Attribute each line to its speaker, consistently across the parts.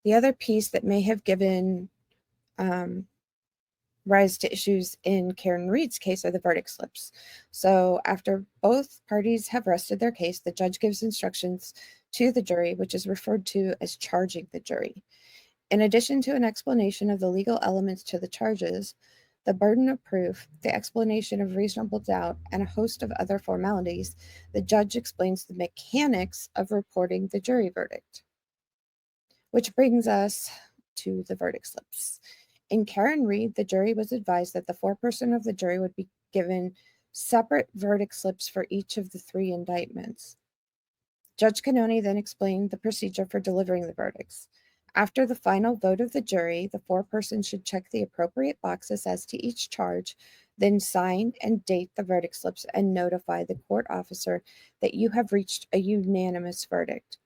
Speaker 1: The other piece that may have given rise to issues in Karen Read's case are the verdict slips. So after both parties have rested their case, the judge gives instructions to the jury, which is referred to as charging the jury. In addition to an explanation of the legal elements to the charges, the burden of proof, the explanation of reasonable doubt, and a host of other formalities, the judge explains the mechanics of reporting the jury verdict. Which brings us to the verdict slips. In Karen Read, the jury was advised that the foreperson of the jury would be given separate verdict slips for each of the 3 indictments. Judge Cannoni then explained the procedure for delivering the verdicts. After the final vote of the jury, the foreperson should check the appropriate boxes as to each charge, then sign and date the verdict slips and notify the court officer that you have reached a unanimous verdict.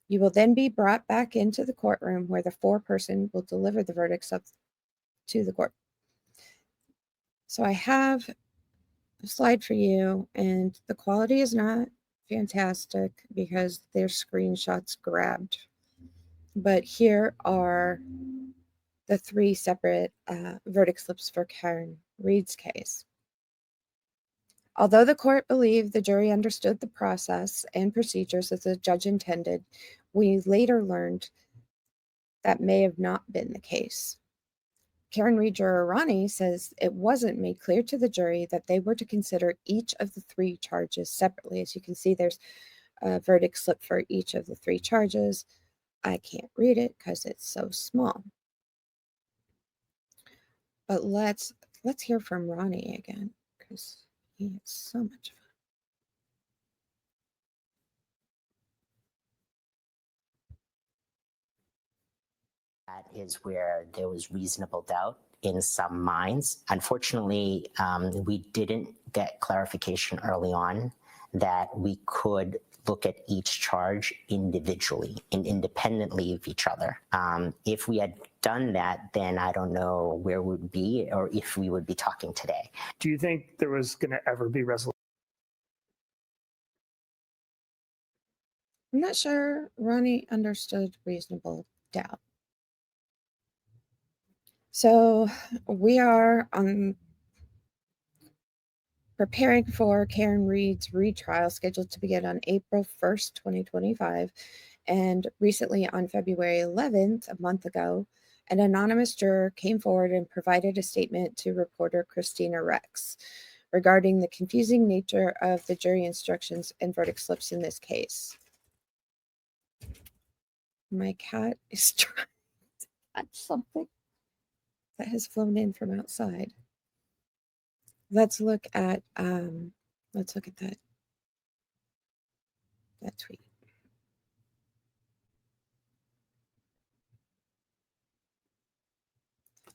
Speaker 1: You will then be brought back into the courtroom where the foreperson will deliver the verdicts up to the court. So I have a slide for you, and the quality is not fantastic because there's screenshots grabbed. But here are the 3 separate verdict slips for Karen Read's case. Although the court believed the jury understood the process and procedures as the judge intended, we later learned that may have not been the case. Karen Read juror Ronnie says it wasn't made clear to the jury that they were to consider each of the 3 charges separately. As you can see, there's a verdict slip for each of the 3 charges. I can't read it because it's so small. But let's hear from Ronnie again because he has so much fun.
Speaker 2: That is where there was reasonable doubt in some minds. Unfortunately, we didn't get clarification early on that we could look at each charge individually and independently of each other. If we had done that, then I don't know where we would be or if we would be talking today.
Speaker 3: Do you think there was going to ever be resolution?
Speaker 1: I'm not sure Ronnie understood reasonable doubt. So we are preparing for Karen Read's retrial scheduled to begin on April 1st, 2025. And recently on February 11th, a month ago, an anonymous juror came forward and provided a statement to reporter Christina Rex regarding the confusing nature of the jury instructions and verdict slips in this case. My cat is trying to catch something that has flown in from outside. Let's look at that tweet.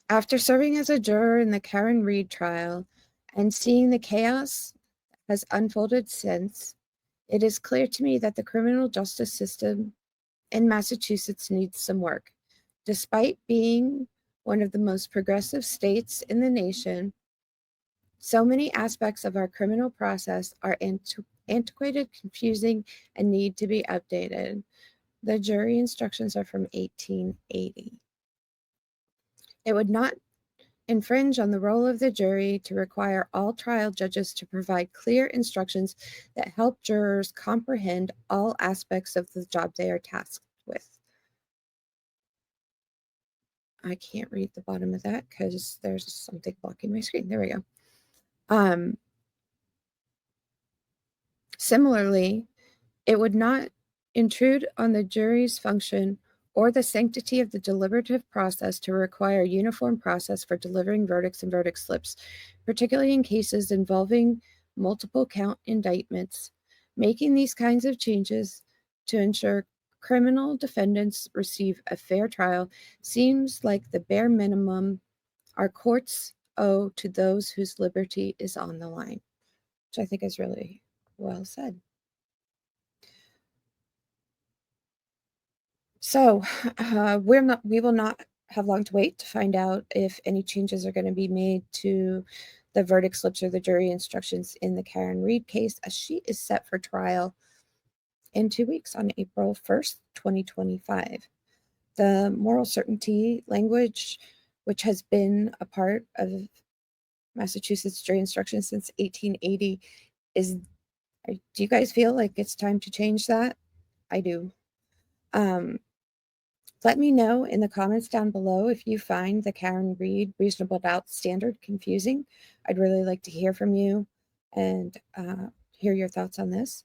Speaker 1: After serving as a juror in the Karen Read trial and seeing the chaos that has unfolded since, it is clear to me that the criminal justice system in Massachusetts needs some work. Despite being one of the most progressive states in the nation, so many aspects of our criminal process are antiquated, confusing, and need to be updated. The jury instructions are from 1880. It would not infringe on the role of the jury to require all trial judges to provide clear instructions that help jurors comprehend all aspects of the job they are tasked with. I can't read the bottom of that because there's something blocking my screen. There we go. Similarly, it would not intrude on the jury's function or the sanctity of the deliberative process to require a uniform process for delivering verdicts and verdict slips, particularly in cases involving multiple count indictments. Making these kinds of changes to ensure criminal defendants receive a fair trial seems like the bare minimum our courts owe to those whose liberty is on the line, which I think is really well said. So we will not have long to wait to find out if any changes are going to be made to the verdict slips or the jury instructions in the Karen Read case, as she is set for trial in 2 weeks on April 1st, 2025. The moral certainty language, which has been a part of Massachusetts jury instruction since 1880, do you guys feel like it's time to change that? I do. Let me know in the comments down below if you find the Karen Read reasonable doubt standard confusing. I'd really like to hear from you and hear your thoughts on this.